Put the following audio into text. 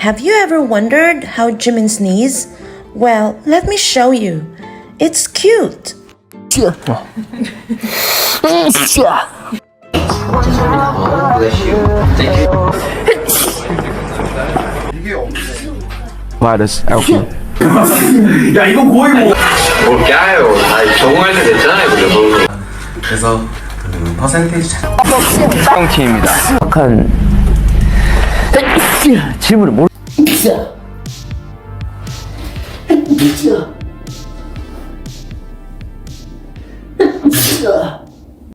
Have you ever wondered how Jimin sneezes? Well, let me show you. It's cute. Wow, that's okay. 야 이거 거의 뭐 뭘 까요? 아 적응할 때 됐잖아요, 그래서. 그래서 퍼센테이지 잘 형팀입니다. 착한 질문을 뭘?